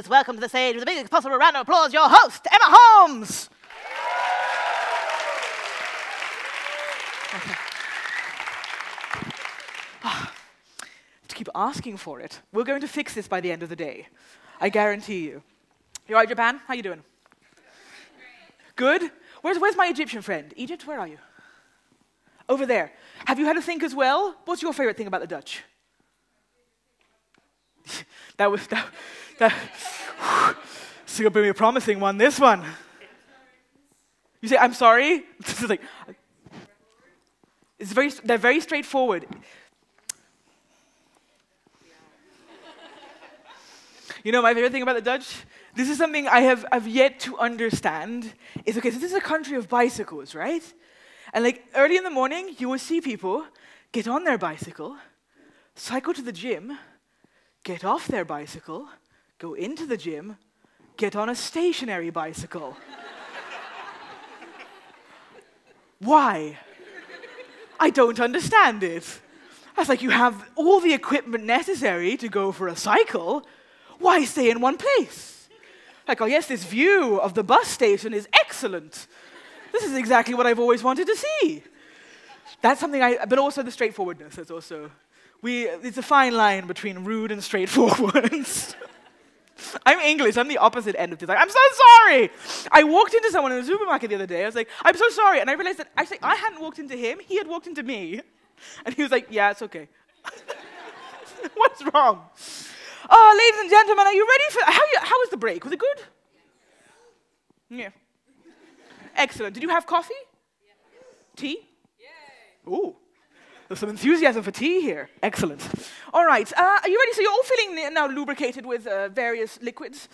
please welcome to the stage with the biggest possible round of applause, your host, Emma Holmes! To keep asking for it. We're going to fix this by the end of the day. I guarantee you. You all right, Japan? How you doing? Good? Where's my Egyptian friend? Egypt, where are you? Over there. Have you had a think as well? What's your favorite thing about the Dutch? This is going to be a promising one, this one. You say, I'm sorry? This is like, they're very straightforward. You know, my favorite thing about the Dutch? This is something I've yet to understand. Is, okay, so this is a country of bicycles, right? And like early in the morning, you will see people get on their bicycle, cycle to the gym, get off their bicycle, go into the gym, get on a stationary bicycle. Why? I don't understand it. I was like, you have all the equipment necessary to go for a cycle. Why stay in one place? Like, oh yes, this view of the bus station is excellent. This is exactly what I've always wanted to see. That's something but also the straightforwardness is also, it's a fine line between rude and straightforward. I'm English, I'm the opposite end of this. Like, I'm so sorry! I walked into someone in the supermarket the other day, I was like, I'm so sorry, and I realized that actually I hadn't walked into him, he had walked into me. And he was like, yeah, it's okay. What's wrong? Oh, ladies and gentlemen, are you ready for, how was the break? Was it good? Yeah. Excellent. Did you have coffee? Yeah. Tea? Yay. Ooh. There's some enthusiasm for tea here. Excellent. All right. Are you ready? So you're all feeling now lubricated with various liquids.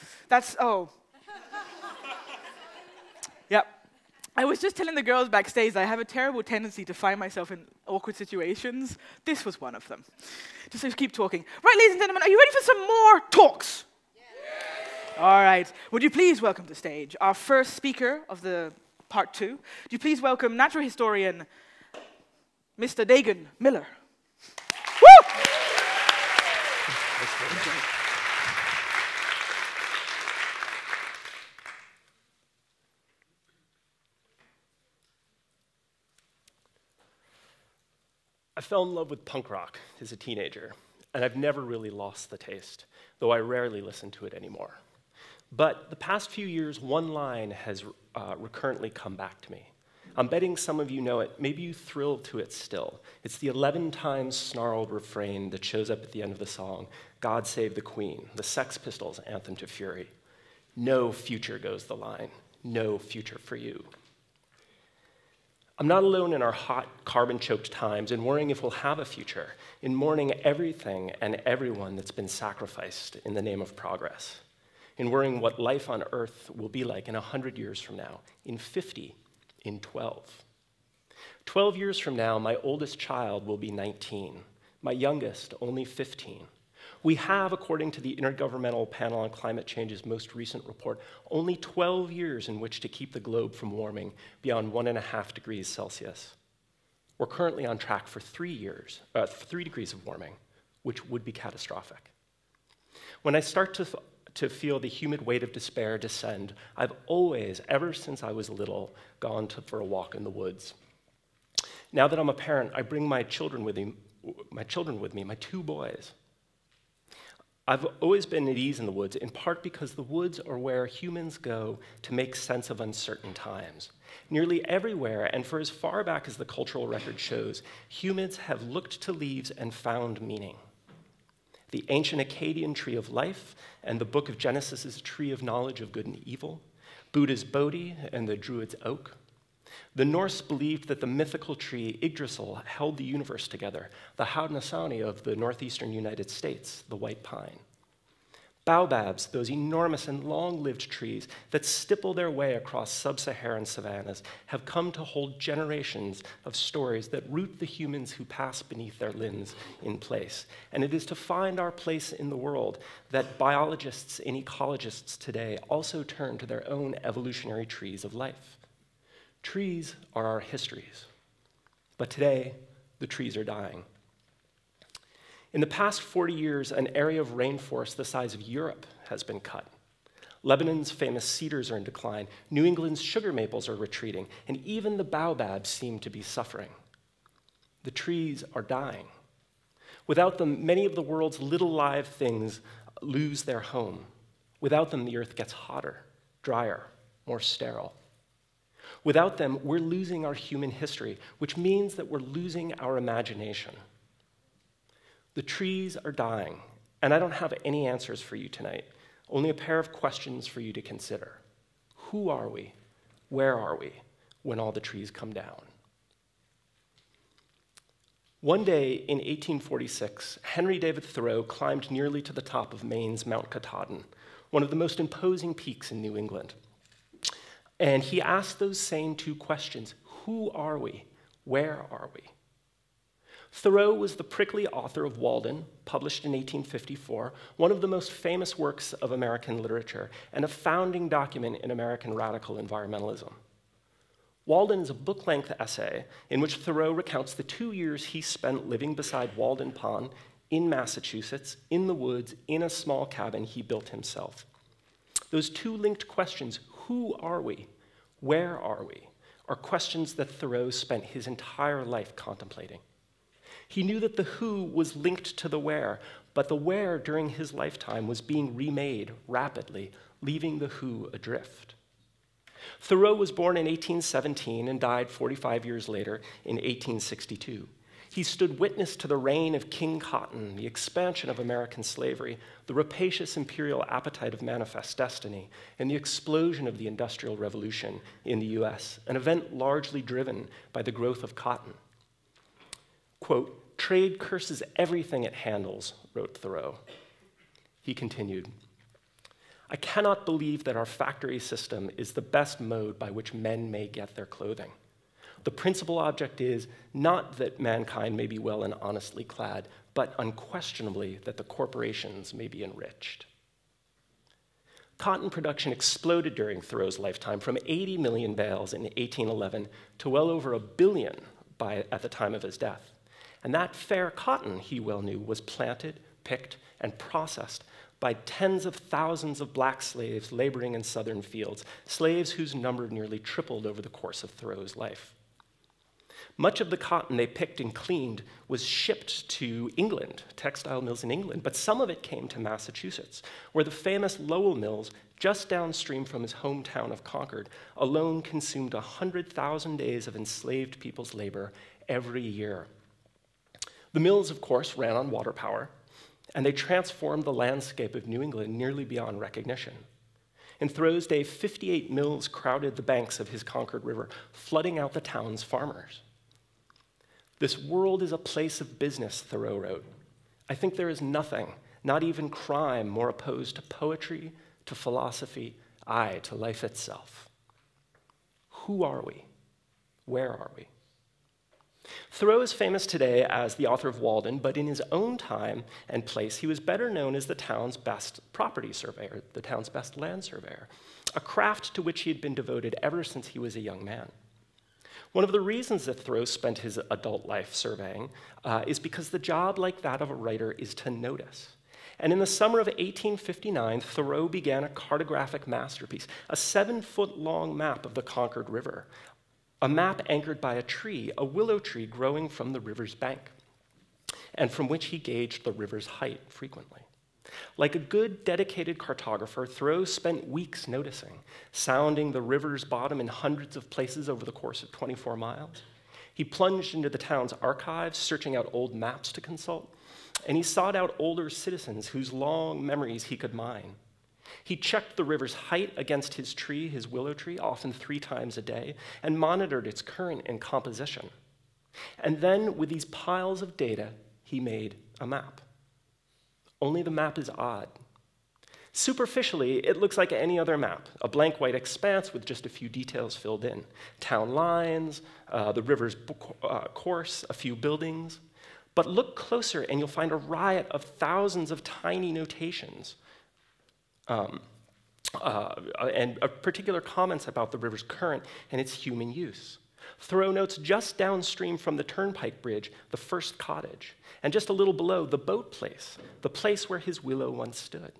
Yep. I was just telling the girls backstage that I have a terrible tendency to find myself in awkward situations. This was one of them. Just keep talking. Right, ladies and gentlemen, are you ready for some more talks? Yes. All right. Would you please welcome to stage our first speaker of the part 2. Would you please welcome natural historian Mr. Dagan Miller. Woo! I fell in love with punk rock as a teenager, and I've never really lost the taste, though I rarely listen to it anymore. But the past few years, one line has recurrently come back to me. I'm betting some of you know it. Maybe you thrill to it still. It's the 11 times snarled refrain that shows up at the end of the song, God Save the Queen, the Sex Pistols' anthem to fury. No future, goes the line. No future for you. I'm not alone in our hot, carbon-choked times in worrying if we'll have a future, in mourning everything and everyone that's been sacrificed in the name of progress, in worrying what life on Earth will be like in 100 years from now, in 50, in 12. 12 years from now, my oldest child will be 19, my youngest only 15. We have, according to the Intergovernmental Panel on Climate Change's most recent report, only 12 years in which to keep the globe from warming beyond 1.5 degrees Celsius. We're currently on track for 3 degrees of warming, which would be catastrophic. When I start to feel the humid weight of despair descend, I've always, ever since I was little, gone for a walk in the woods. Now that I'm a parent, I bring my children with me, my 2 boys. I've always been at ease in the woods, in part because the woods are where humans go to make sense of uncertain times. Nearly everywhere, and for as far back as the cultural record shows, humans have looked to leaves and found meaning. The ancient Akkadian tree of life and the book of Genesis is a tree of knowledge of good and evil, Buddha's Bodhi and the Druid's oak. The Norse believed that the mythical tree Yggdrasil held the universe together, the Haudenosaunee of the northeastern United States, the white pine. Baobabs, those enormous and long-lived trees that stipple their way across sub-Saharan savannas, have come to hold generations of stories that root the humans who pass beneath their limbs in place. And it is to find our place in the world that biologists and ecologists today also turn to their own evolutionary trees of life. Trees are our histories, but today, the trees are dying. In the past 40 years, an area of rainforest the size of Europe has been cut. Lebanon's famous cedars are in decline, New England's sugar maples are retreating, and even the baobabs seem to be suffering. The trees are dying. Without them, many of the world's little live things lose their home. Without them, the earth gets hotter, drier, more sterile. Without them, we're losing our human history, which means that we're losing our imagination. The trees are dying, and I don't have any answers for you tonight, only a pair of questions for you to consider. Who are we? Where are we when all the trees come down? One day in 1846, Henry David Thoreau climbed nearly to the top of Maine's Mount Katahdin, one of the most imposing peaks in New England. And he asked those same two questions. Who are we? Where are we? Thoreau was the prickly author of Walden, published in 1854, one of the most famous works of American literature, and a founding document in American radical environmentalism. Walden is a book-length essay in which Thoreau recounts the 2 years he spent living beside Walden Pond in Massachusetts, in the woods, in a small cabin he built himself. Those two linked questions, who are we? Where are we? Are questions that Thoreau spent his entire life contemplating. He knew that the who was linked to the where, but the where during his lifetime was being remade rapidly, leaving the who adrift. Thoreau was born in 1817 and died 45 years later in 1862. He stood witness to the reign of King Cotton, the expansion of American slavery, the rapacious imperial appetite of manifest destiny, and the explosion of the Industrial Revolution in the US, an event largely driven by the growth of cotton. Quote, "Trade curses everything it handles," wrote Thoreau. He continued, "I cannot believe that our factory system is the best mode by which men may get their clothing. The principal object is not that mankind may be well and honestly clad, but unquestionably that the corporations may be enriched." Cotton production exploded during Thoreau's lifetime from 80 million bales in 1811 to well over 1 billion at the time of his death. And that fair cotton, he well knew, was planted, picked, and processed by tens of thousands of black slaves laboring in southern fields, slaves whose number nearly tripled over the course of Thoreau's life. Much of the cotton they picked and cleaned was shipped to England, textile mills in England, but some of it came to Massachusetts, where the famous Lowell mills, just downstream from his hometown of Concord, alone consumed 100,000 days of enslaved people's labor every year. The mills, of course, ran on water power, and they transformed the landscape of New England nearly beyond recognition. In Thoreau's day, 58 mills crowded the banks of his Concord River, flooding out the town's farmers. "This world is a place of business," Thoreau wrote. "I think there is nothing, not even crime, more opposed to poetry, to philosophy, aye, to life itself." Who are we? Where are we? Thoreau is famous today as the author of Walden, but in his own time and place, he was better known as the town's best property surveyor, the town's best land surveyor, a craft to which he had been devoted ever since he was a young man. One of the reasons that Thoreau spent his adult life surveying is because the job, like that of a writer, is to notice. And in the summer of 1859, Thoreau began a cartographic masterpiece, a 7-foot-long map of the Concord River, a map anchored by a tree, a willow tree growing from the river's bank, and from which he gauged the river's height frequently. Like a good, dedicated cartographer, Thoreau spent weeks noticing, sounding the river's bottom in hundreds of places over the course of 24 miles. He plunged into the town's archives, searching out old maps to consult, and he sought out older citizens whose long memories he could mine. He checked the river's height against his tree, his willow tree, often 3 times a day, and monitored its current and composition. And then, with these piles of data, he made a map. Only the map is odd. Superficially, it looks like any other map, a blank white expanse with just a few details filled in. Town lines, the river's course, a few buildings. But look closer and you'll find a riot of thousands of tiny notations and particular comments about the river's current and its human use. Thoreau notes just downstream from the turnpike bridge, the first cottage, and just a little below, the boat place, the place where his willow once stood.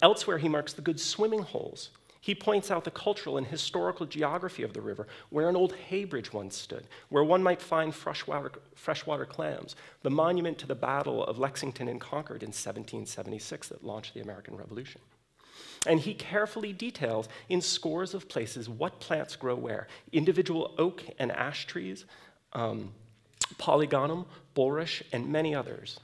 Elsewhere, he marks the good swimming holes. He points out the cultural and historical geography of the river, where an old hay bridge once stood, where one might find freshwater clams, the monument to the Battle of Lexington and Concord in 1776 that launched the American Revolution. And he carefully details in scores of places what plants grow where, individual oak and ash trees, polygonum, bulrush, and many others.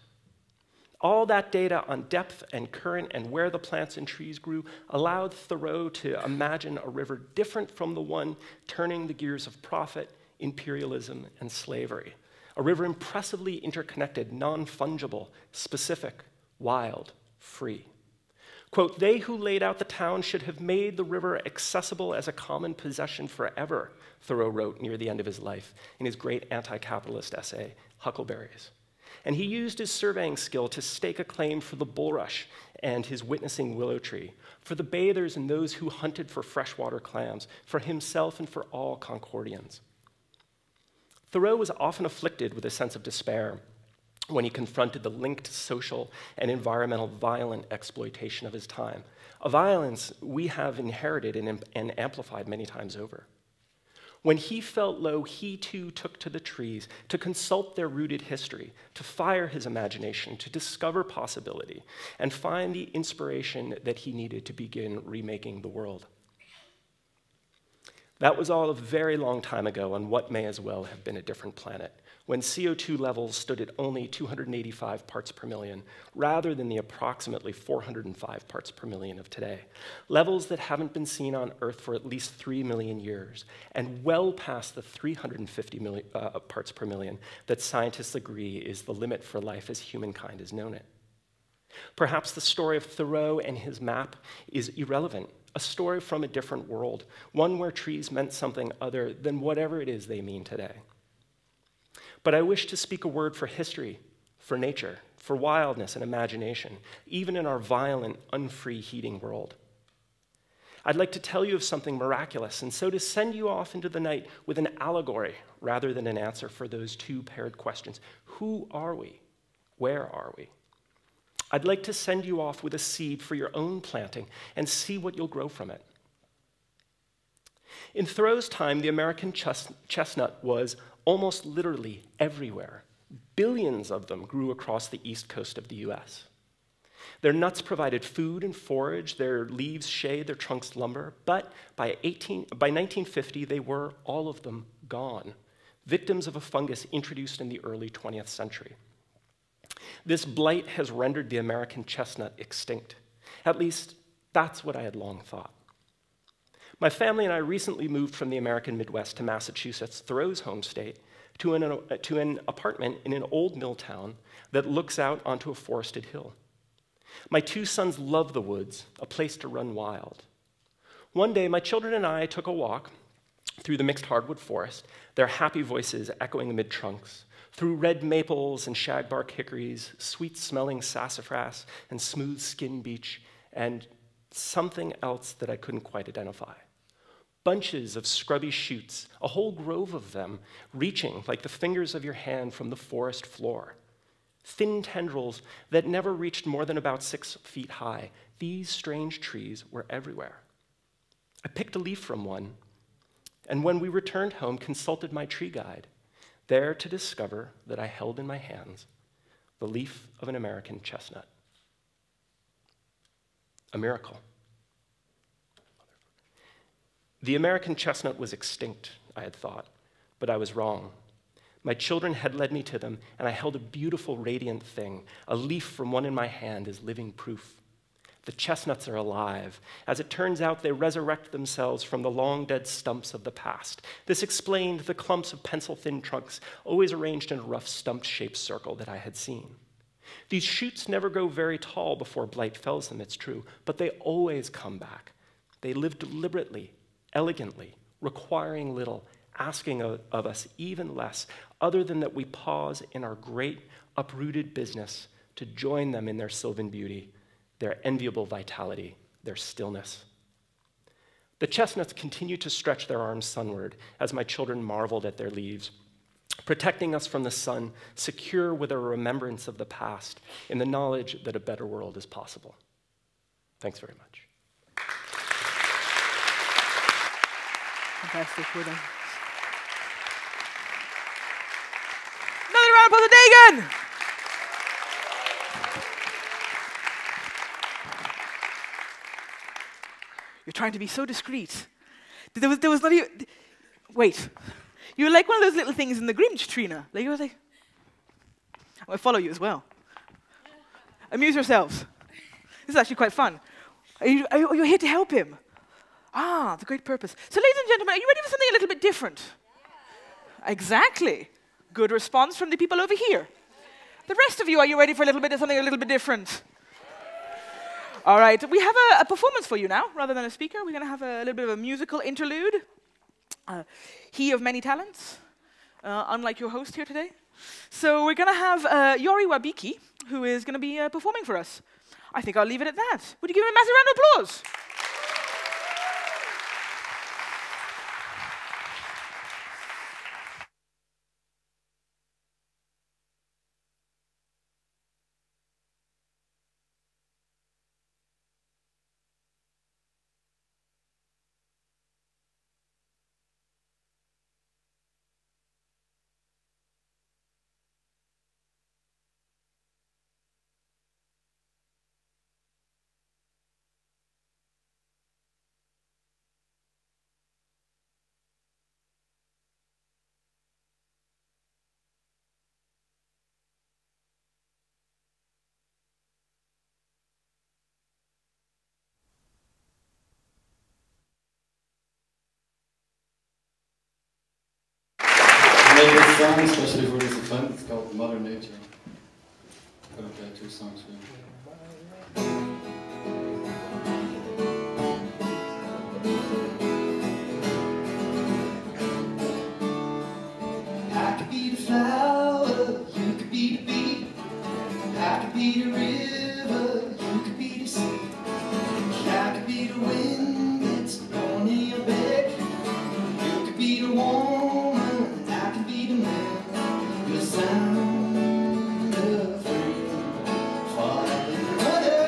All that data on depth and current and where the plants and trees grew allowed Thoreau to imagine a river different from the one turning the gears of profit, imperialism, and slavery. A river impressively interconnected, non-fungible, specific, wild, free. Quote, "They who laid out the town should have made the river accessible as a common possession forever," Thoreau wrote near the end of his life in his great anti-capitalist essay, Huckleberries. And he used his surveying skill to stake a claim for the bulrush and his witnessing willow tree, for the bathers and those who hunted for freshwater clams, for himself and for all Concordians. Thoreau was often afflicted with a sense of despair when he confronted the linked social and environmental violent exploitation of his time, a violence we have inherited and amplified many times over. When he felt low, he too took to the trees to consult their rooted history, to fire his imagination, to discover possibility, and find the inspiration that he needed to begin remaking the world. That was all a very long time ago on what may as well have been a different planet, when CO2 levels stood at only 285 parts per million, rather than the approximately 405 parts per million of today. Levels that haven't been seen on Earth for at least 3 million years, and well past the 350 parts per million that scientists agree is the limit for life as humankind has known it. Perhaps the story of Thoreau and his map is irrelevant, a story from a different world, one where trees meant something other than whatever it is they mean today. But I wish to speak a word for history, for nature, for wildness and imagination, even in our violent, unfree, heating world. I'd like to tell you of something miraculous, and so to send you off into the night with an allegory rather than an answer for those two paired questions. Who are we? Where are we? I'd like to send you off with a seed for your own planting and see what you'll grow from it. In Thoreau's time, the American chestnut was almost literally everywhere. Billions of them grew across the east coast of the US. Their nuts provided food and forage, their leaves shade, their trunks lumber, but by 1950, they were, all of them, gone, victims of a fungus introduced in the early 20th century. This blight has rendered the American chestnut extinct. At least, that's what I had long thought. My family and I recently moved from the American Midwest to Massachusetts, Thoreau's home state, to an apartment in an old mill town that looks out onto a forested hill. My two sons love the woods, a place to run wild. One day, my children and I took a walk through the mixed hardwood forest, their happy voices echoing amid trunks, through red maples and shagbark hickories, sweet-smelling sassafras and smooth-skinned beech, and something else that I couldn't quite identify. Bunches of scrubby shoots, a whole grove of them, reaching like the fingers of your hand from the forest floor. Thin tendrils that never reached more than about 6 feet high. These strange trees were everywhere. I picked a leaf from one, and when we returned home, consulted my tree guide, there to discover that I held in my hands the leaf of an American chestnut. A miracle. The American chestnut was extinct, I had thought, but I was wrong. My children had led me to them, and I held a beautiful, radiant thing. A leaf from one in my hand is living proof. The chestnuts are alive. As it turns out, they resurrect themselves from the long-dead stumps of the past. This explained the clumps of pencil-thin trunks, always arranged in a rough, stump-shaped circle that I had seen. These shoots never grow very tall before blight fells them, it's true, but they always come back. They live deliberately, elegantly, requiring little, asking of us even less, other than that we pause in our great uprooted business to join them in their sylvan beauty, their enviable vitality, their stillness. The chestnuts continued to stretch their arms sunward as my children marveled at their leaves, protecting us from the sun, secure with a remembrance of the past, in the knowledge that a better world is possible. Thanks very much. Fantastic. Well done. Another round of applause for Dagan! You're trying to be so discreet. There was not even... Wait. You were like one of those little things in the Grinch, Trina. Like, you were like... I follow you as well. Amuse yourselves. This is actually quite fun. Are you here to help him? Ah, the great purpose. So, ladies and gentlemen, are you ready for something a little bit different? Yeah. Exactly. Good response from the people over here. The rest of you, are you ready for something a little bit different? All right, we have a performance for you now, rather than a speaker. We're going to have a little bit of a musical interlude. He of many talents, unlike your host here today. So we're going to have Yori Wabiki, who is going to be performing for us. I think I'll leave it at that. Would you give him a massive round of applause? I made this song especially for this event. It's called Mother Nature. I'm gonna play 2 songs for you. I could be the flower, you could be the bee. I could be the river, you could be the sea. I could be the wind that's blowing in your back. You could be the woman, I could be the man. The sound of freedom, falling in the mother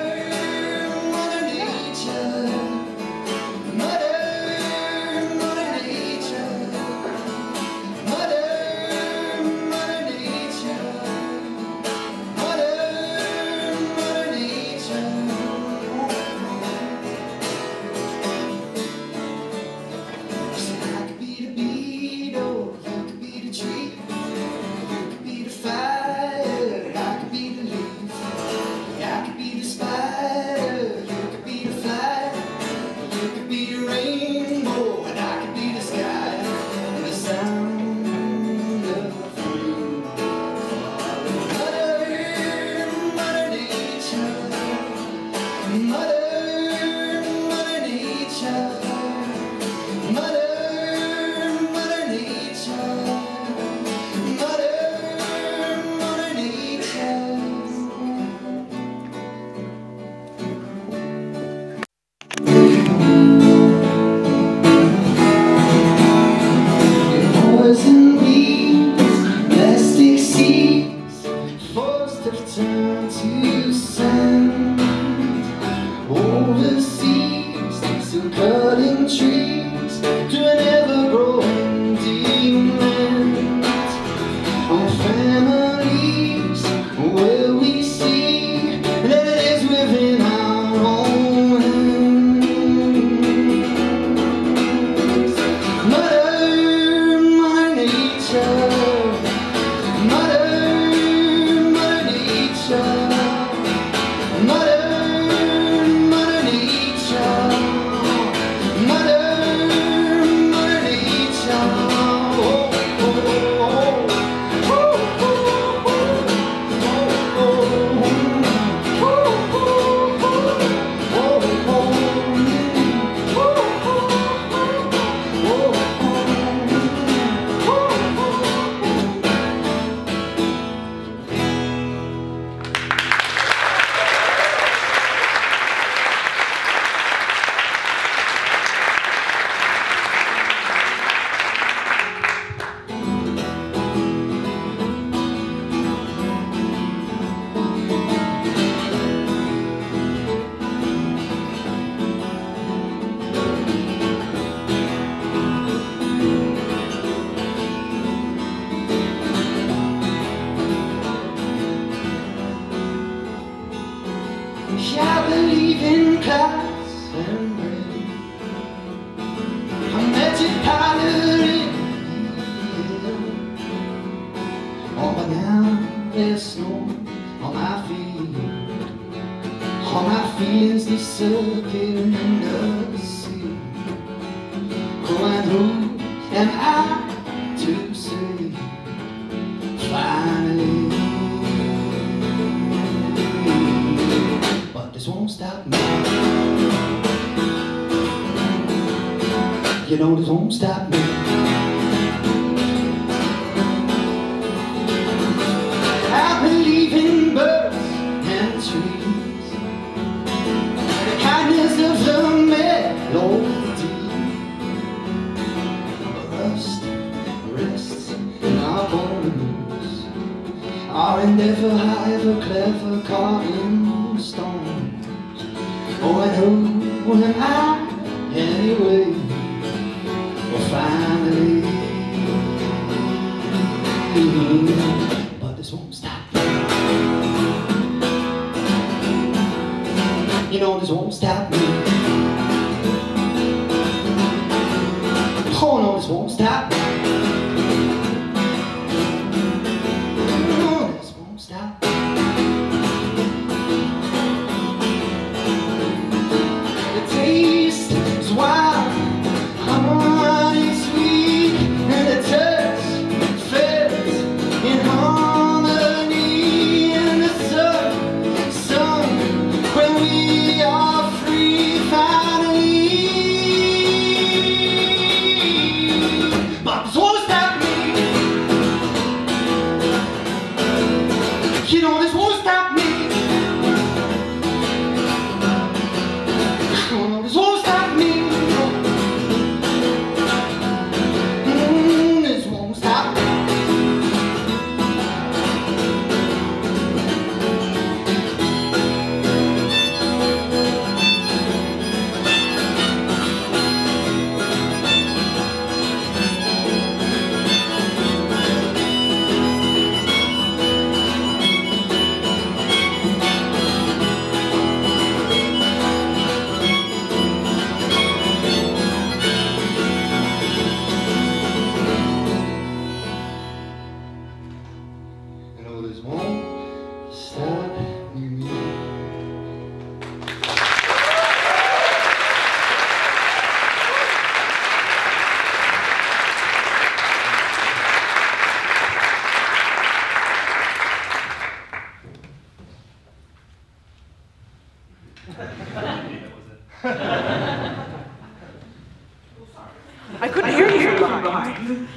feelings disappear in the sea. Oh, and who am I to say, finally? But this won't stop me. You know this won't stop me. I believe in birds and trees, the kindness of the melody. Rust rests in our bones, our endeavor, however clever, caught in stones. Oh, and who am I anyway? Well, finally, but this won't stop. You know this won't stop me. Oh no, this won't stop me. Oh, this won't stop. The taste is wild, honey sweet, and the touch fits in harmony. And the sun, when we are free finally. But this won't stop me. You know this won't stop me. Oh no, this won't stop me. This won't stop me. You know this won't stop me. I couldn't hear you from behind.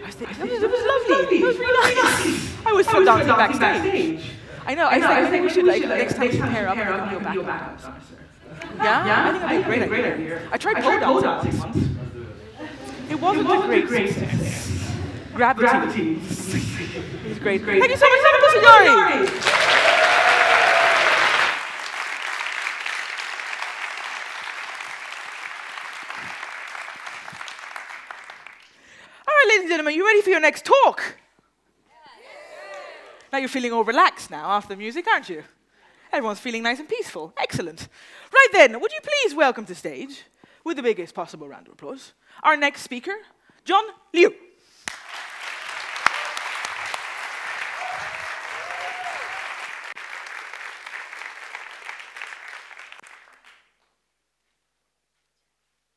It was lovely. It was really nice. I was so dancing backstage. I know. I think we should next time pair up and go back. Yeah? I think that'd be a great idea. I tried pole dancing once. It wasn't a great success. Gravity. It was great. Thank you so much, Pussy. Ladies and gentlemen, you ready for your next talk? Now you're feeling all relaxed now after the music, aren't you? Everyone's feeling nice and peaceful. Excellent. Right then, would you please welcome to stage, with the biggest possible round of applause, our next speaker, John Liu.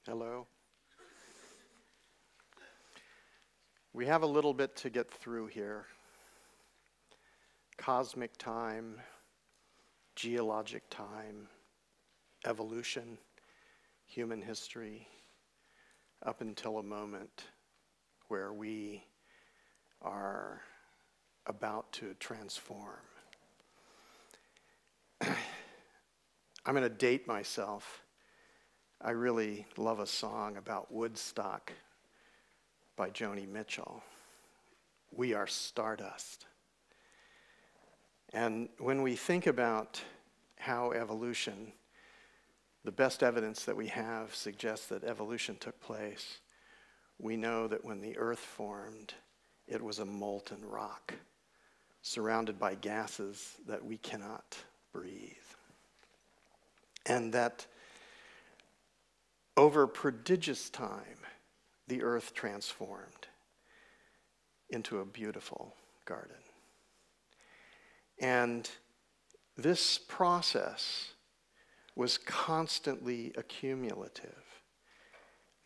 Hello. We have a little bit to get through here. Cosmic time, geologic time, evolution, human history, up until a moment where we are about to transform. I'm going to date myself. I really love a song about Woodstock by Joni Mitchell. We are stardust. And when we think about how evolution, the best evidence that we have suggests that evolution took place, we know that when the earth formed, it was a molten rock surrounded by gases that we cannot breathe. And that over prodigious time, the earth transformed into a beautiful garden. And this process was constantly accumulative.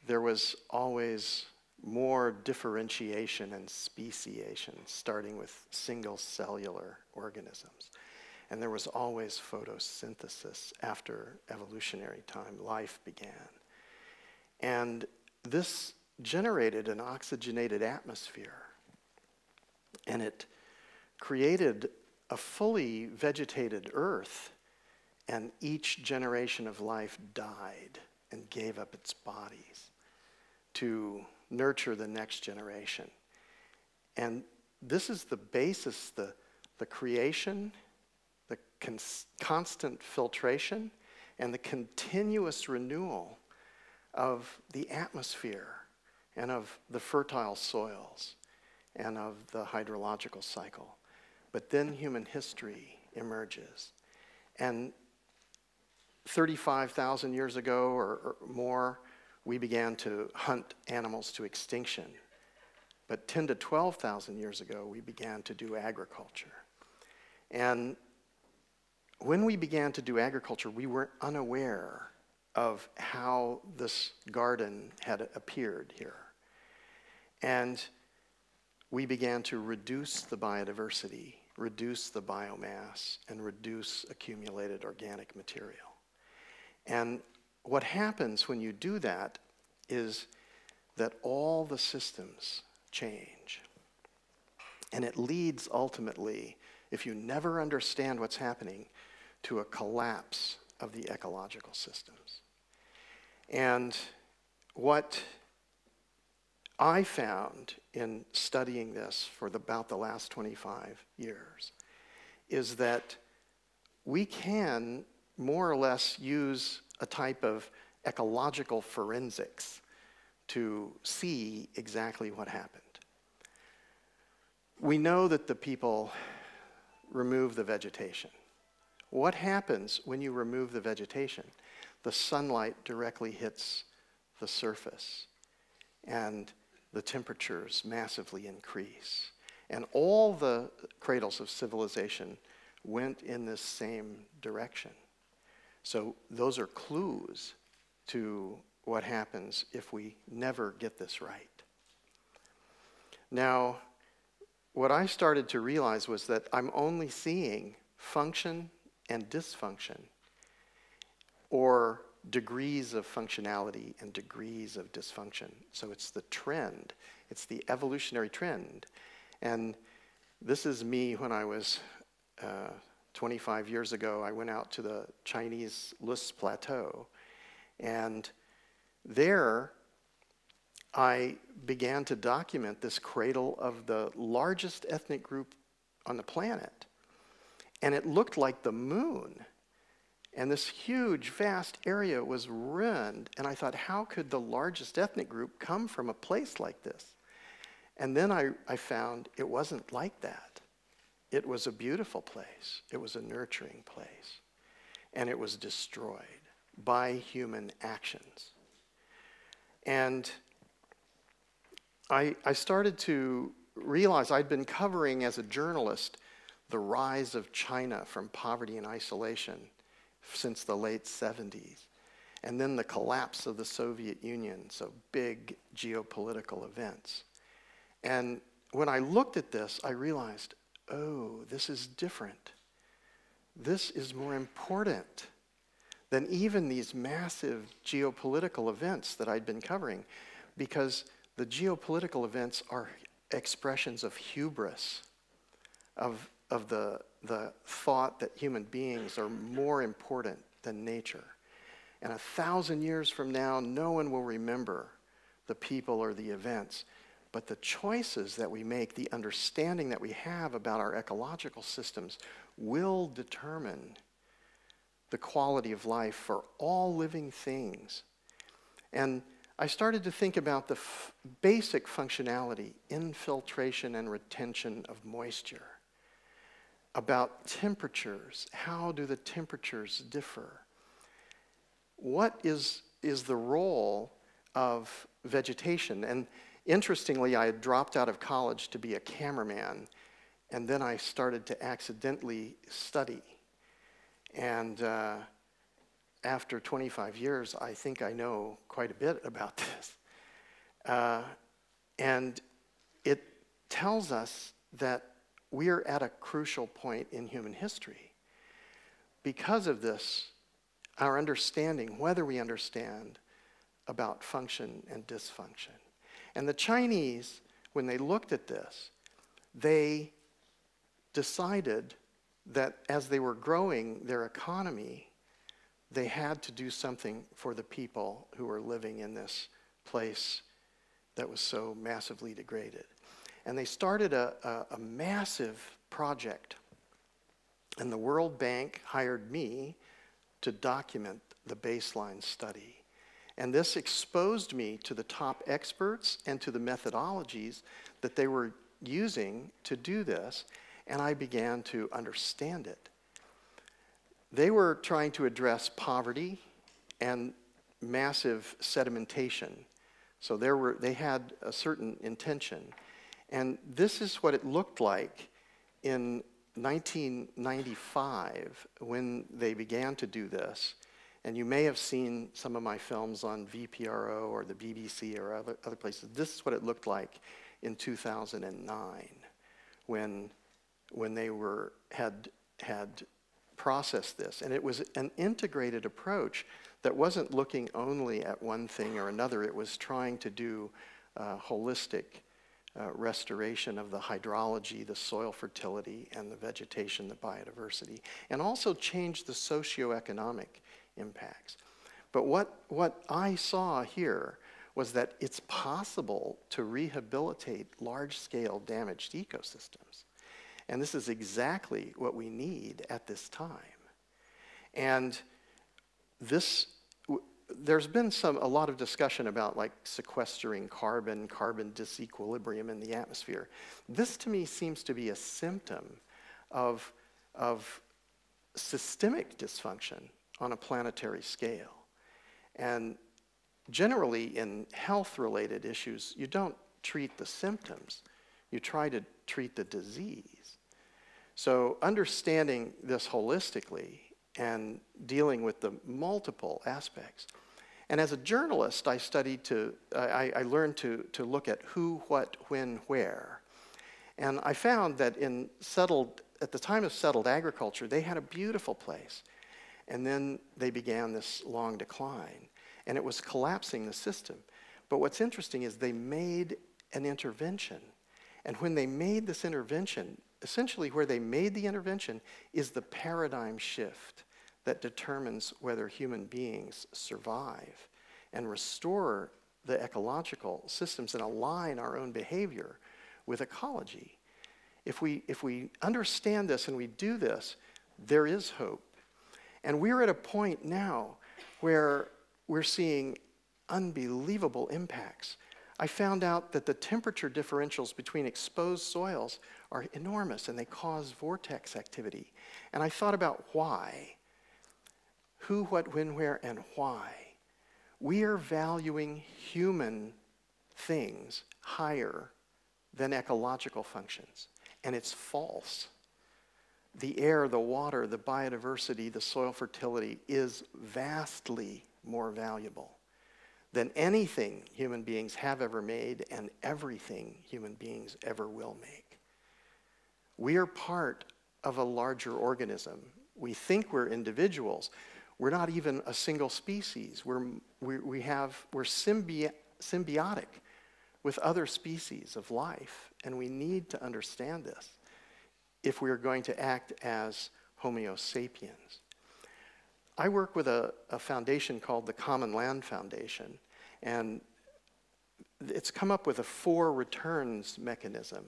There was always more differentiation and speciation, starting with single cellular organisms. And there was always photosynthesis after evolutionary time. Life began. And this generated an oxygenated atmosphere. And it created a fully vegetated earth. And each generation of life died and gave up its bodies to nurture the next generation. And this is the basis, the creation, the constant filtration, and the continuous renewal of the atmosphere and of the fertile soils and of the hydrological cycle. But then human history emerges. And 35,000 years ago or more, we began to hunt animals to extinction. But 10 to 12,000 years ago, we began to do agriculture. And when we began to do agriculture, we were unaware of how this garden had appeared here. And we began to reduce the biodiversity, reduce the biomass, and reduce accumulated organic material. And what happens when you do that is that all the systems change. And it leads ultimately, if you never understand what's happening, to a collapse of the ecological systems. And what I found in studying this for about the last 25 years is that we can more or less use a type of ecological forensics to see exactly what happened. We know that the people remove the vegetation. What happens when you remove the vegetation? The sunlight directly hits the surface, and the temperatures massively increase. And all the cradles of civilization went in this same direction. So those are clues to what happens if we never get this right. Now, what I started to realize was that I'm only seeing function and dysfunction, or degrees of functionality and degrees of dysfunction. So it's the trend. It's the evolutionary trend. And this is me when I was 25 years ago. I went out to the Chinese Lus Plateau, and there I began to document this cradle of the largest ethnic group on the planet. And it looked like the moon. And this huge, vast area was ruined. And I thought, how could the largest ethnic group come from a place like this? And then I found it wasn't like that. It was a beautiful place. It was a nurturing place. And it was destroyed by human actions. And I started to realize I'd been covering as a journalist the rise of China from poverty and isolation since the late 70s. And then the collapse of the Soviet Union, so big geopolitical events. And when I looked at this, I realized, oh, this is different. This is more important than even these massive geopolitical events that I'd been covering, because the geopolitical events are expressions of hubris, of the thought that human beings are more important than nature. And 1,000 years from now, no one will remember the people or the events, but the choices that we make, the understanding that we have about our ecological systems will determine the quality of life for all living things. And I started to think about the basic functionality, infiltration and retention of moisture, about temperatures. How do the temperatures differ? What is the role of vegetation? And interestingly, I had dropped out of college to be a cameraman, and then I started to accidentally study. And after 25 years, I think I know quite a bit about this. And it tells us that we're at a crucial point in human history. Because of this, our understanding, whether we understand about function and dysfunction. And the Chinese, when they looked at this, they decided that as they were growing their economy, they had to do something for the people who were living in this place that was so massively degraded. And they started a massive project. And the World Bank hired me to document the baseline study. And this exposed me to the top experts and to the methodologies that they were using to do this, and I began to understand it. They were trying to address poverty and massive sedimentation. So they had a certain intention. And this is what it looked like in 1995 when they began to do this. And you may have seen some of my films on VPRO or the BBC or other places. This is what it looked like in 2009 when they had processed this. And it was an integrated approach that wasn't looking only at one thing or another. It was trying to do holistic restoration of the hydrology, the soil fertility, and the vegetation, the biodiversity, and also change the socioeconomic impacts. But what I saw here was that it's possible to rehabilitate large-scale damaged ecosystems. And this is exactly what we need at this time. And there's been a lot of discussion about like sequestering carbon disequilibrium in the atmosphere. This to me seems to be a symptom of systemic dysfunction on a planetary scale. And generally in health-related issues, you don't treat the symptoms, you try to treat the disease. So understanding this holistically and dealing with the multiple aspects. And as a journalist, I learned to look at who, what, when, where. And I found that at the time of settled agriculture, they had a beautiful place. And then they began this long decline. And it was collapsing the system. But what's interesting is they made an intervention. And when they made this intervention, essentially where they made the intervention is the paradigm shift that determines whether human beings survive and restore the ecological systems and align our own behavior with ecology. If we understand this and we do this, there is hope. And we're at a point now where we're seeing unbelievable impacts. I found out that the temperature differentials between exposed soils are enormous and they cause vortex activity. And I thought about why. Who, what, when, where, and why. We are valuing human things higher than ecological functions. And it's false. The air, the water, the biodiversity, the soil fertility is vastly more valuable than anything human beings have ever made and everything human beings ever will make. We are part of a larger organism. We think we're individuals. We're not even a single species. We're symbiotic with other species of life, and we need to understand this if we are going to act as Homo sapiens. I work with a foundation called the Common Land Foundation, and it's come up with a 4 returns mechanism,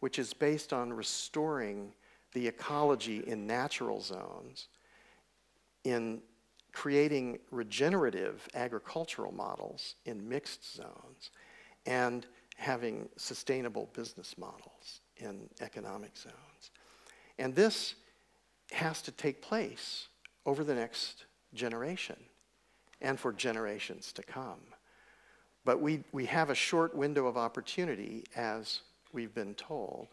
which is based on restoring the ecology in natural zones, in creating regenerative agricultural models in mixed zones, and having sustainable business models in economic zones. And this has to take place over the next generation and for generations to come. But we have a short window of opportunity, as we've been told,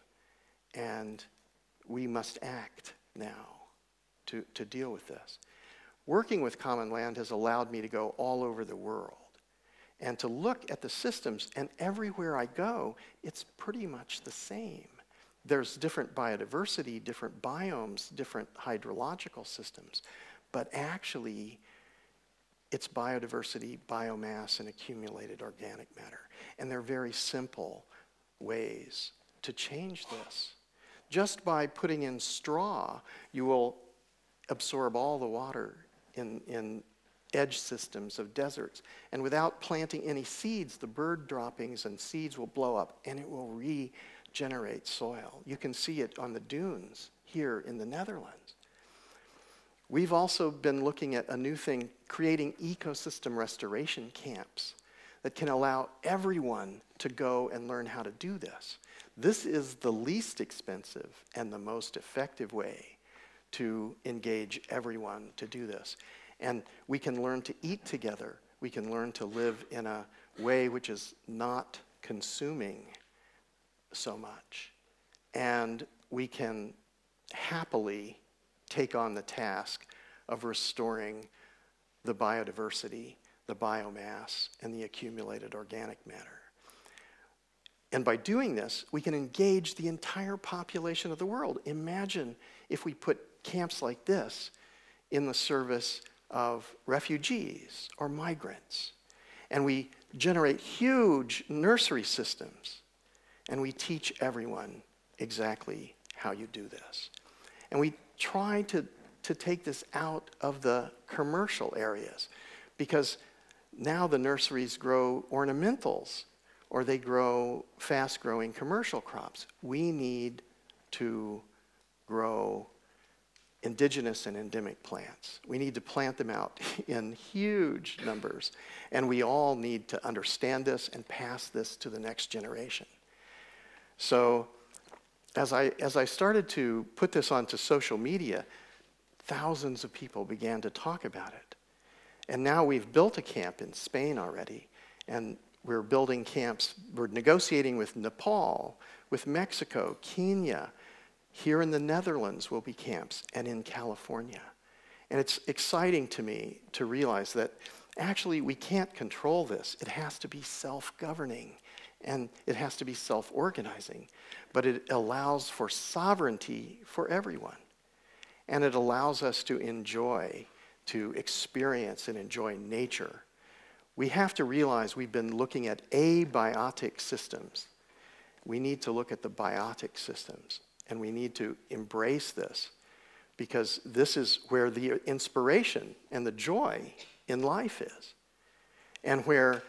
and we must act now to deal with this. Working with Common Land has allowed me to go all over the world and to look at the systems, and everywhere I go, it's pretty much the same. There's different biodiversity, different biomes, different hydrological systems, but actually it's biodiversity, biomass, and accumulated organic matter. And they're very simple ways to change this. Just by putting in straw, you will absorb all the water in edge systems of deserts. And without planting any seeds, the bird droppings and seeds will blow up, and it will regenerate soil. You can see it on the dunes here in the Netherlands. We've also been looking at a new thing, creating ecosystem restoration camps that can allow everyone to go and learn how to do this. This is the least expensive and the most effective way to engage everyone to do this. And we can learn to eat together. We can learn to live in a way which is not consuming so much. And we can happily take on the task of restoring the biodiversity, the biomass, and the accumulated organic matter. And by doing this, we can engage the entire population of the world. Imagine if we put camps like this in the service of refugees or migrants, and we generate huge nursery systems, and we teach everyone exactly how you do this. And we try to take this out of the commercial areas, because now the nurseries grow ornamentals, or they grow fast-growing commercial crops. We need to grow indigenous and endemic plants. We need to plant them out in huge numbers, and we all need to understand this and pass this to the next generation. So as I started to put this onto social media, thousands of people began to talk about it. And now we've built a camp in Spain already, and we're building camps. We're negotiating with Nepal, with Mexico, Kenya. Here in the Netherlands will be camps, and in California. And it's exciting to me to realize that actually we can't control this. It has to be self-governing, and it has to be self-organizing. But it allows for sovereignty for everyone. And it allows us to enjoy, to experience and enjoy nature. We have to realize we've been looking at abiotic systems. We need to look at the biotic systems, and we need to embrace this, because this is where the inspiration and the joy in life is, and where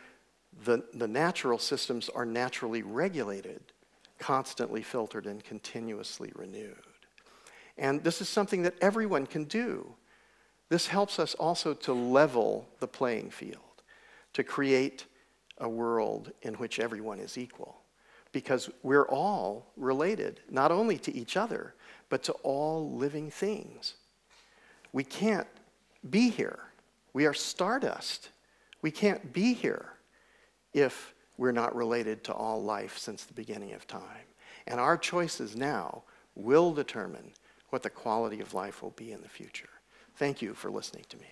the natural systems are naturally regulated, constantly filtered, and continuously renewed. And this is something that everyone can do. This helps us also to level the playing field, to create a world in which everyone is equal. Because we're all related, not only to each other, but to all living things. We can't be here. We are stardust. We can't be here if we're not related to all life since the beginning of time. And our choices now will determine what the quality of life will be in the future. Thank you for listening to me.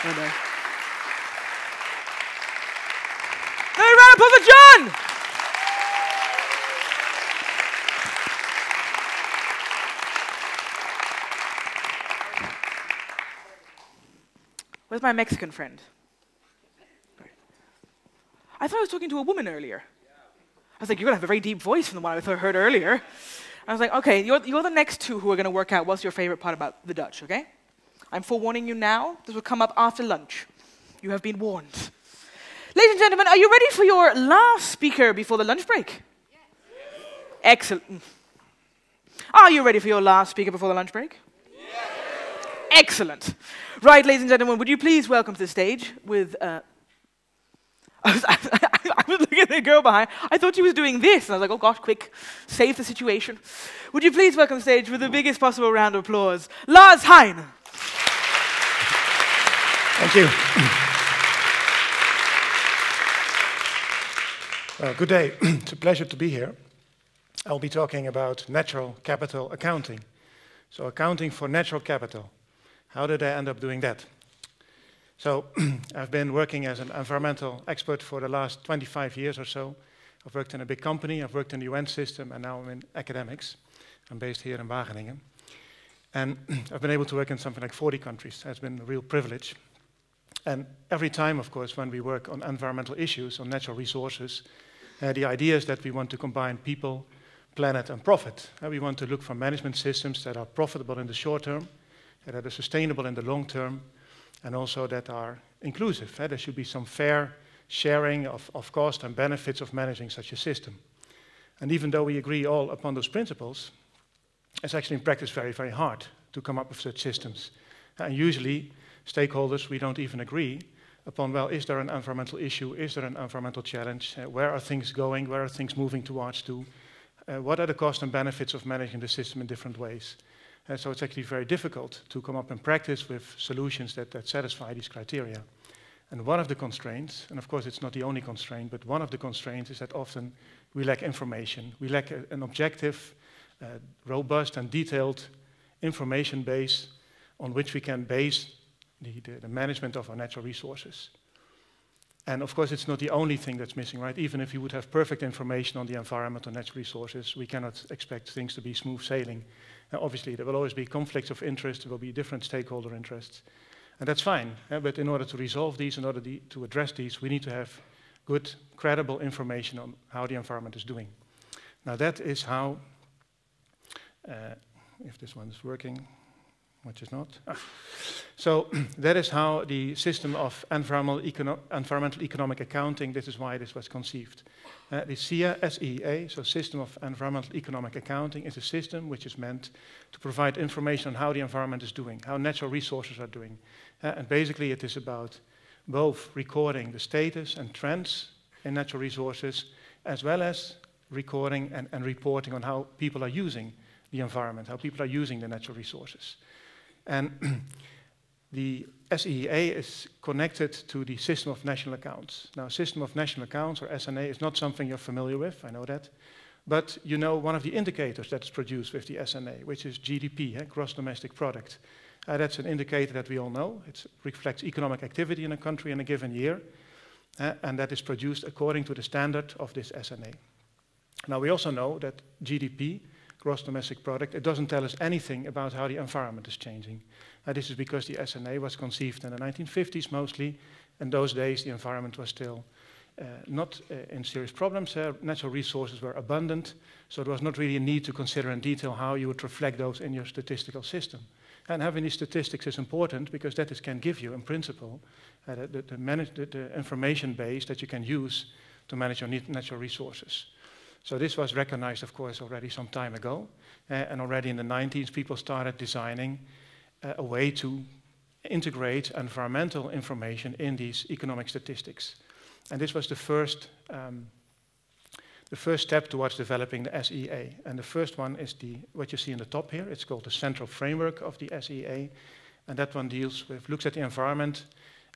Hey, round of applause for John! Where's my Mexican friend? I thought I was talking to a woman earlier. I was like, you're going to have a very deep voice from the one I heard earlier. I was like, okay, you're the next two who are going to work out what's your favorite part about the Dutch, okay? I'm forewarning you now. This will come up after lunch. You have been warned. Ladies and gentlemen, are you ready for your last speaker before the lunch break? Yes. Excellent. Are you ready for your last speaker before the lunch break? Yes. Excellent. Right, ladies and gentlemen, would you please welcome to the stage with... I was looking at the girl behind. I thought she was doing this. And I was like, oh gosh, quick, save the situation. Would you please welcome to the stage with the biggest possible round of applause, Lars Hein. Thank you. Good day. It's a pleasure to be here. I'll be talking about natural capital accounting. So accounting for natural capital. How did I end up doing that? So I've been working as an environmental expert for the last 25 years or so. I've worked in a big company, I've worked in the UN system, and now I'm in academics. I'm based here in Wageningen. And I've been able to work in something like 40 countries. That's been a real privilege. And every time, of course, when we work on environmental issues, on natural resources, the idea is that we want to combine people, planet, and profit. We want to look for management systems that are profitable in the short term, that are sustainable in the long term, and also that are inclusive. There should be some fair sharing of cost and benefits of managing such a system. And even though we agree all upon those principles, it's actually in practice very, very hard to come up with such systems. And usually, stakeholders, we don't even agree upon, well, is there an environmental issue? Is there an environmental challenge? Where are things going? Where are things moving towards to? What are the costs and benefits of managing the system in different ways? So it's actually very difficult to come up in practice with solutions that satisfy these criteria. And one of the constraints, and of course it's not the only constraint, but one of the constraints is that often we lack information. We lack an objective, robust and detailed information base on which we can base the management of our natural resources. And of course it's not the only thing that's missing, right? Even if you would have perfect information on the environment or natural resources, we cannot expect things to be smooth sailing. Obviously there will always be conflicts of interest, there will be different stakeholder interests. And that's fine, but in order to resolve these, in order to address these, we need to have good, credible information on how the environment is doing. Now that is how, if this one is working, which is not. So that is how the system of environmental economic accounting, this is why this was conceived. The SEA, S-E-A, so System of Environmental Economic Accounting, is a system which is meant to provide information on how the environment is doing, how natural resources are doing. And basically it is about both recording the status and trends in natural resources, as well as recording and reporting on how people are using the environment, how people are using the natural resources. And the SEA is connected to the System of National Accounts. Now, System of National Accounts, or SNA, is not something you're familiar with, I know that. But you know one of the indicators that's produced with the SNA, which is GDP, Gross Domestic Product. That's an indicator that we all know. It reflects economic activity in a country in a given year. And that is produced according to the standard of this SNA. Now, we also know that GDP, Gross Domestic Product, it doesn't tell us anything about how the environment is changing. This is because the SNA was conceived in the 1950s mostly. In those days, the environment was still not in serious problems. Natural resources were abundant, so there was not really a need to consider in detail how you would reflect those in your statistical system. And having these statistics is important because that can give you, in principle, the information base that you can use to manage your natural resources. So this was recognized, of course, already some time ago. And already in the 90s, people started designing a way to integrate environmental information in these economic statistics. And this was the first step towards developing the SEA. And the first one is what you see in the top here. It's called the central framework of the SEA. And that one looks at the environment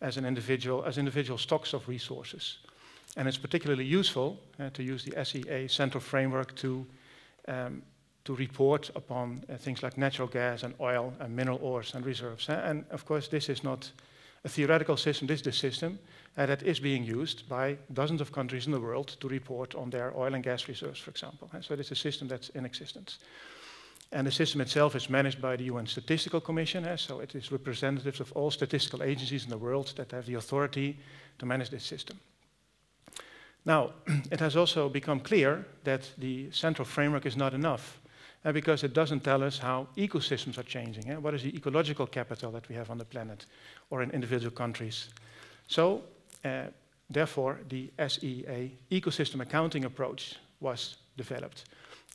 as individual stocks of resources. And it's particularly useful to use the SEA central framework to report upon things like natural gas and oil and mineral ores and reserves. And of course, this is not a theoretical system. This is the system that is being used by dozens of countries in the world to report on their oil and gas reserves, for example. So this is a system that's in existence. And the system itself is managed by the UN Statistical Commission. So it is representatives of all statistical agencies in the world that have the authority to manage this system. Now, it has also become clear that the central framework is not enough because it doesn't tell us how ecosystems are changing. What is the ecological capital that we have on the planet or in individual countries? So, therefore, the SEA ecosystem accounting approach was developed.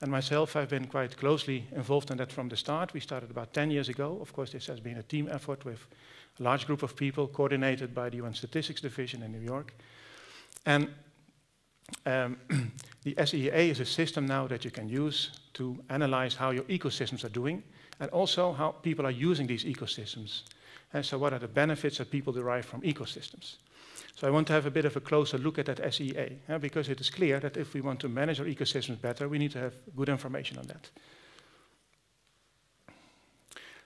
And myself, I've been quite closely involved in that from the start. We started about 10 years ago. Of course, this has been a team effort with a large group of people coordinated by the UN Statistics Division in New York. And the SEA is a system now that you can use to analyze how your ecosystems are doing and also how people are using these ecosystems. And so what are the benefits that people derive from ecosystems? So I want to have a bit of a closer look at that SEA, because it is clear that if we want to manage our ecosystems better, we need to have good information on that.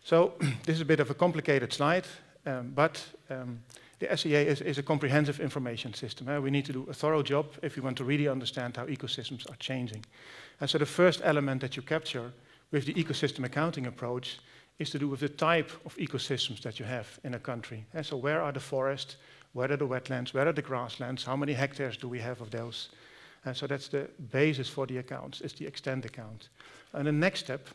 So this is a bit of a complicated slide, but the SEA is a comprehensive information system. We need to do a thorough job if we want to really understand how ecosystems are changing. And so the first element that you capture with the ecosystem accounting approach is to do with the type of ecosystems that you have in a country. And so where are the forests, where are the wetlands, where are the grasslands, how many hectares do we have of those? And so that's the basis for the accounts, it's the extent account. And the next step,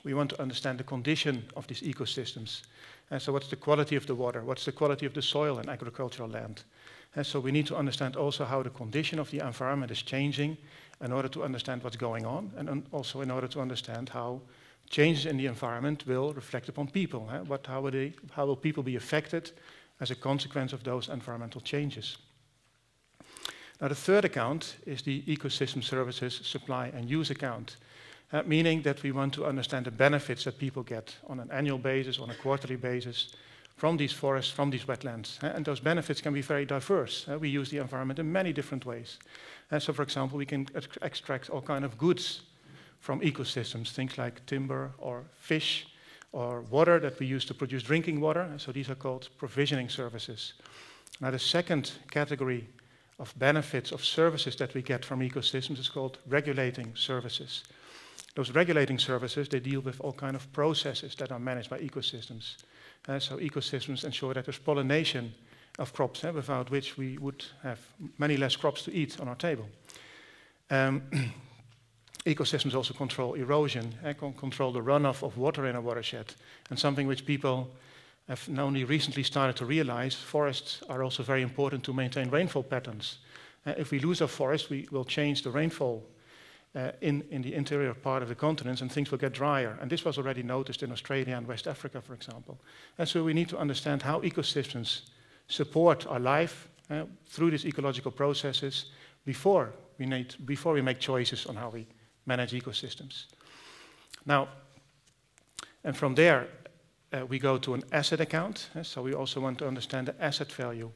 we want to understand the condition of these ecosystems. And so what's the quality of the water, what's the quality of the soil and agricultural land? And so we need to understand also how the condition of the environment is changing in order to understand what's going on, and also in order to understand how changes in the environment will reflect upon people. How will people be affected as a consequence of those environmental changes? Now the third account is the ecosystem services supply and use account, meaning that we want to understand the benefits that people get on an annual basis, on a quarterly basis, from these forests, from these wetlands. And those benefits can be very diverse. We use the environment in many different ways. So for example, we can extract all kinds of goods from ecosystems, things like timber or fish or water that we use to produce drinking water. So these are called provisioning services. Now the second category of benefits of services that we get from ecosystems is called regulating services. Those regulating services, they deal with all kinds of processes that are managed by ecosystems. So ecosystems ensure that there's pollination of crops, without which we would have many less crops to eat on our table. Ecosystems also control erosion, control the runoff of water in a watershed. And something which people have only recently started to realize, forests are also very important to maintain rainfall patterns. If we lose our forests, we will change the rainfall in the interior part of the continents, and things will get drier. And this was already noticed in Australia and West Africa, for example. And so we need to understand how ecosystems support our life through these ecological processes before we make choices on how we manage ecosystems. Now, and from there, we go to an asset account. So we also want to understand the asset value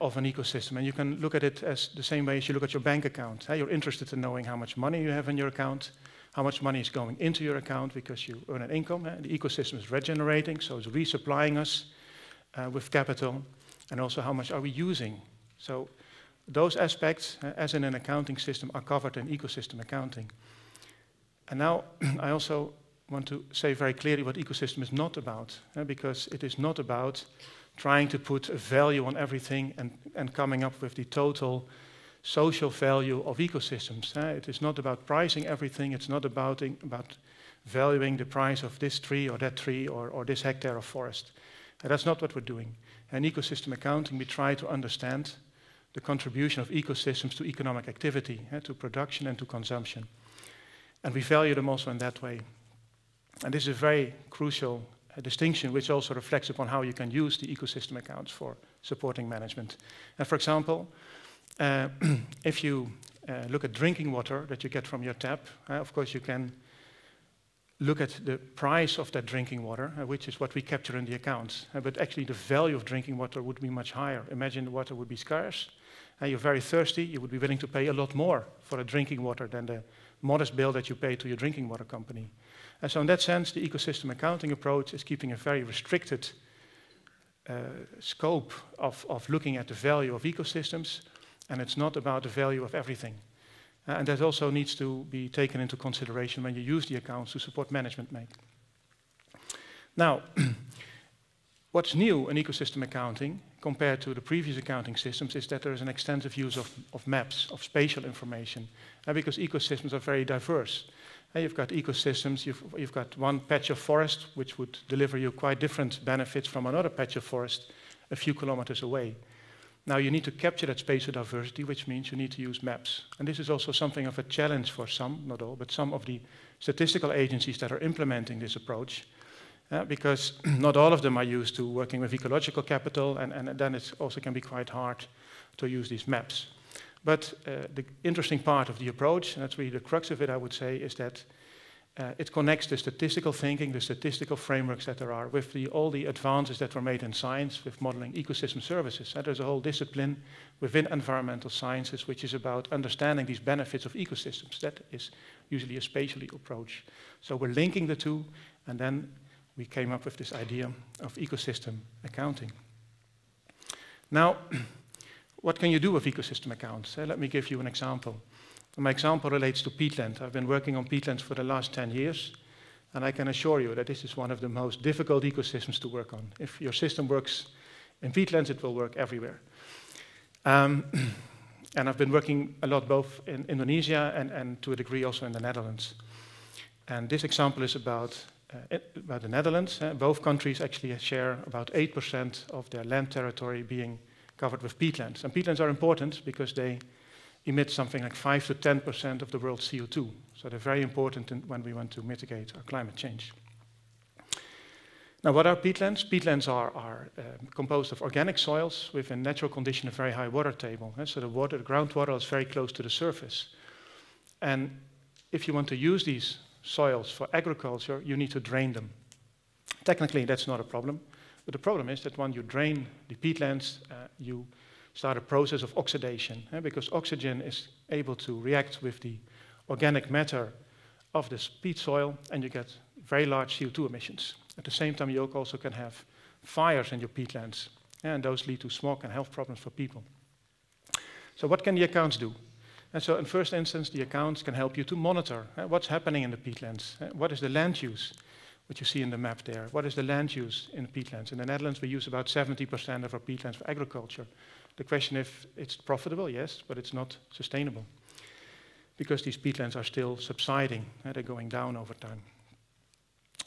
of an ecosystem. And you can look at it as the same way as you look at your bank account. You're interested in knowing how much money you have in your account, how much money is going into your account because you earn an income. The ecosystem is regenerating, so it's resupplying us with capital, and also how much are we using. So those aspects, as in an accounting system, are covered in ecosystem accounting. And now I also want to say very clearly what ecosystem is not about, because it is not about trying to put a value on everything and coming up with the total social value of ecosystems. It is not about pricing everything, it's not about valuing the price of this tree or that tree or this hectare of forest. That's not what we're doing. In ecosystem accounting, we try to understand the contribution of ecosystems to economic activity, to production and to consumption. And we value them also in that way. And this is a very crucial distinction, which also reflects upon how you can use the ecosystem accounts for supporting management. And for example, if you look at drinking water that you get from your tap, of course you can look at the price of that drinking water, which is what we capture in the accounts. But actually the value of drinking water would be much higher. Imagine the water would be scarce. You're very thirsty, you would be willing to pay a lot more for a drinking water than the modest bill that you pay to your drinking water company. And so in that sense, the ecosystem accounting approach is keeping a very restricted scope of looking at the value of ecosystems, and it's not about the value of everything. And that also needs to be taken into consideration when you use the accounts to support management. Now, what's new in ecosystem accounting compared to the previous accounting systems is that there is an extensive use of maps, of spatial information, because ecosystems are very diverse. You've got ecosystems, you've got one patch of forest which would deliver you quite different benefits from another patch of forest a few kilometers away. Now you need to capture that spatial diversity, which means you need to use maps. And this is also something of a challenge for some, not all, but some of the statistical agencies that are implementing this approach, because not all of them are used to working with ecological capital, and then it also can be quite hard to use these maps. But the interesting part of the approach, and that's really the crux of it, I would say, is that it connects the statistical thinking, the statistical frameworks that there are, with all the advances that were made in science with modeling ecosystem services. There's a whole discipline within environmental sciences which is about understanding these benefits of ecosystems. That is usually a spatial approach. So we're linking the two, and then we came up with this idea of ecosystem accounting. Now, what can you do with ecosystem accounts? Let me give you an example. My example relates to peatland. I've been working on peatlands for the last 10 years, and I can assure you that this is one of the most difficult ecosystems to work on. If your system works in peatlands, it will work everywhere. And I've been working a lot both in Indonesia and to a degree also in the Netherlands. And this example is about the Netherlands. Both countries actually share about 8% of their land territory being covered with peatlands. And peatlands are important because they emit something like 5 to 10% of the world's CO2. So they're very important when we want to mitigate our climate change. Now, what are peatlands? Peatlands are composed of organic soils with a natural condition of very high water table. So the groundwater is very close to the surface. And if you want to use these soils for agriculture, you need to drain them. Technically, that's not a problem. But the problem is that when you drain the peatlands, you start a process of oxidation, because oxygen is able to react with the organic matter of this peat soil, and you get very large CO2 emissions. At the same time, you also can have fires in your peatlands, and those lead to smog and health problems for people. So what can the accounts do? And so in first instance, the accounts can help you to monitor what's happening in the peatlands. What is the land use, which you see in the map there? What is the land use in the peatlands? In the Netherlands, we use about 70% of our peatlands for agriculture. The question if it's profitable, yes, but it's not sustainable because these peatlands are still subsiding, they're going down over time.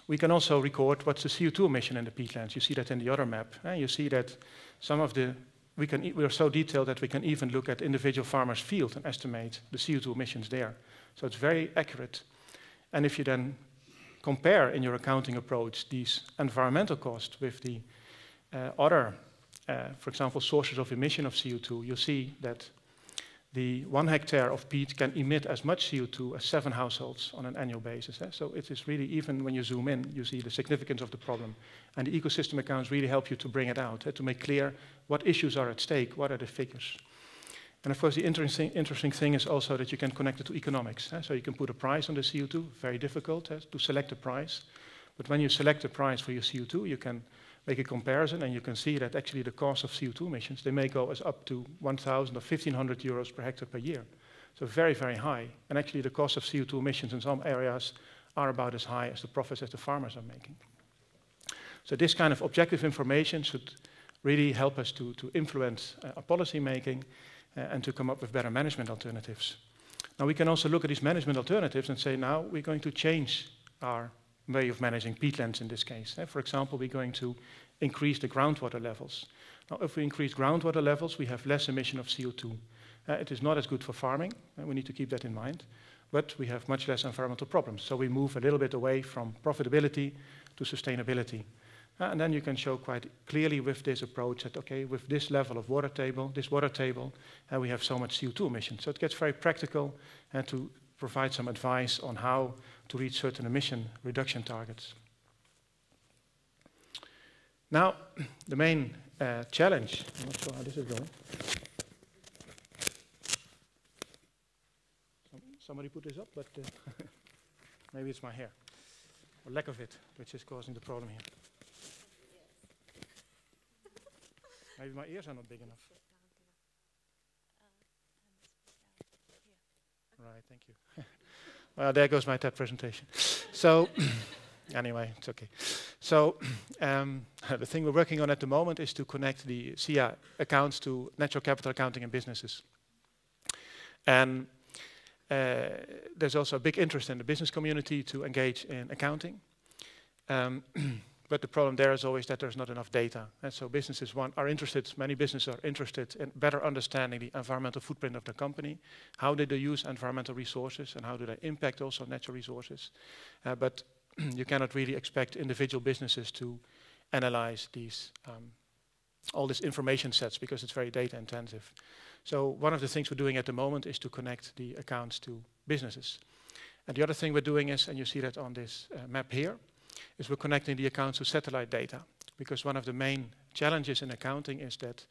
We can also record what's the CO2 emission in the peatlands. You see that in the other map. You see that some of we are so detailed that we can even look at individual farmers' field and estimate the CO2 emissions there. So it's very accurate. And if you then compare in your accounting approach these environmental costs with the other for example, sources of emission of CO2, you'll see that the 1 hectare of peat can emit as much CO2 as 7 households on an annual basis. So it is really, even when you zoom in, you see the significance of the problem. And the ecosystem accounts really help you to bring it out, to make clear what issues are at stake, what are the figures. And of course, the interesting thing is also that you can connect it to economics. So you can put a price on the CO2, very difficult to select a price. But when you select a price for your CO2, you can make a comparison, and you can see that actually the cost of CO2 emissions, they may go as up to 1,000 or 1,500 euros per hectare per year. So very, very high. And actually the cost of CO2 emissions in some areas are about as high as the profits that the farmers are making. So this kind of objective information should really help us to influence our policy making and to come up with better management alternatives. Now we can also look at these management alternatives and say, now we're going to change our way of managing peatlands in this case. For example, we're going to increase the groundwater levels. Now, if we increase groundwater levels, we have less emission of CO2. It is not as good for farming, and we need to keep that in mind, but we have much less environmental problems. So we move a little bit away from profitability to sustainability. And then you can show quite clearly with this approach that, okay, with this level of water table, we have so much CO2 emissions. So it gets very practical and to provide some advice on how to reach certain emission reduction targets. Now, the main challenge, I'm not sure how this is going. Somebody put this up, but maybe it's my hair, or lack of it, which is causing the problem here. Maybe my ears are not big enough. Right, thank you. Well, there goes my TED presentation. So, anyway, it's okay. So, the thing we're working on at the moment is to connect the SIA accounts to natural capital accounting in businesses. And there's also a big interest in the business community to engage in accounting. But the problem there is always that there's not enough data. And so businesses are interested, many businesses are interested in better understanding the environmental footprint of the company. How do they use environmental resources and how do they impact also natural resources? But you cannot really expect individual businesses to analyze these, all these information sets because it's very data intensive. So one of the things we're doing at the moment is to connect the accounts to businesses. And the other thing we're doing is, and you see that on this map here, is we're connecting the accounts to satellite data. Because one of the main challenges in accounting is that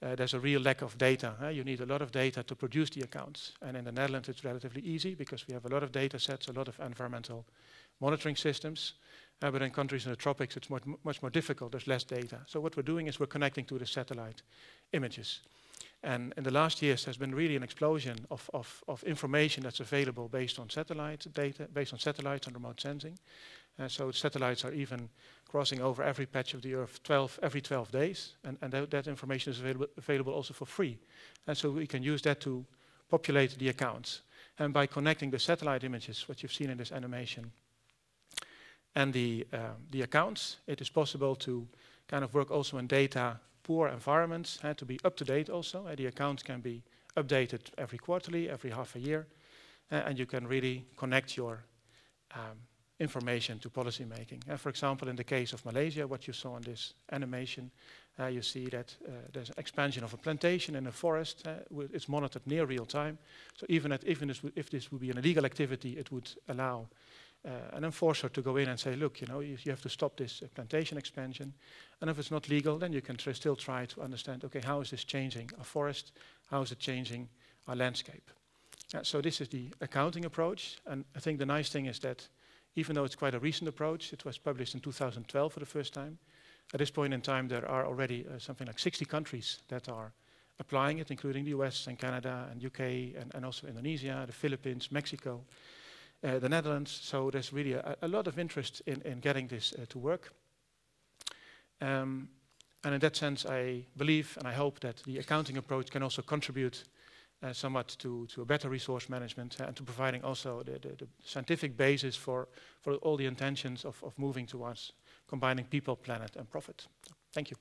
there's a real lack of data. You need a lot of data to produce the accounts. And in the Netherlands, it's relatively easy because we have a lot of data sets, a lot of environmental monitoring systems. But in countries in the tropics, it's much more difficult. There's less data. So what we're doing is we're connecting to the satellite images. And in the last years, there's been really an explosion of information that's available based on satellite data, based on satellites and remote sensing. So satellites are even crossing over every patch of the Earth every 12 days. And that information is available also for free. And so we can use that to populate the accounts. And by connecting the satellite images, what you've seen in this animation, and the accounts, it is possible to kind of work also in data-poor environments, to be up to date also. The accounts can be updated every quarterly, every half a year, and you can really connect your information to policy making. For example, in the case of Malaysia, what you saw in this animation, you see that there's an expansion of a plantation in a forest. It's monitored near real time. So even if this would be an illegal activity, it would allow an enforcer to go in and say, look, you have to stop this plantation expansion. And if it's not legal, then you can still try to understand, okay, how is this changing our forest? How is it changing our landscape? So this is the accounting approach. And I think the nice thing is that even though it's quite a recent approach, it was published in 2012 for the first time. At this point in time, there are already something like 60 countries that are applying it, including the US and Canada and UK and also Indonesia, the Philippines, Mexico, the Netherlands. So there's really a lot of interest in getting this to work. And in that sense, I believe and I hope that the accounting approach can also contribute somewhat to a better resource management and to providing also the scientific basis for all the intentions of moving towards combining people, planet, and profit. Thank you.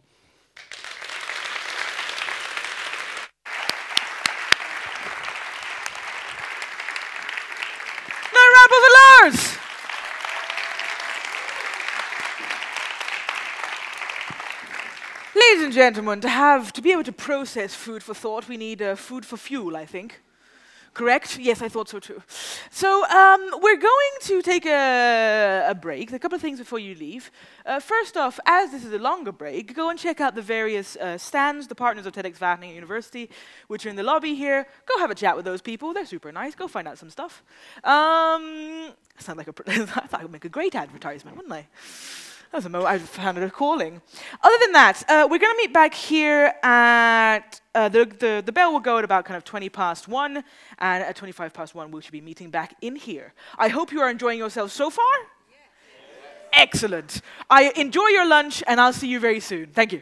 No round of applause! Ladies and gentlemen, to be able to process food for thought, we need food for fuel, I think. Correct? Yes, I thought so too. So we're going to take a break. A couple of things before you leave. First off, as this is a longer break, go and check out the various stands, the partners of TEDxWageningenUniversity, which are in the lobby here. Go have a chat with those people. They're super nice. Go find out some stuff. I thought I would make a great advertisement, wouldn't I? I found it a calling. Other than that, we're going to meet back here at, the bell will go at about kind of 1:20, and at 1:25, we should be meeting back in here. I hope you are enjoying yourselves so far. Yeah. Excellent. Enjoy your lunch, and I'll see you very soon. Thank you.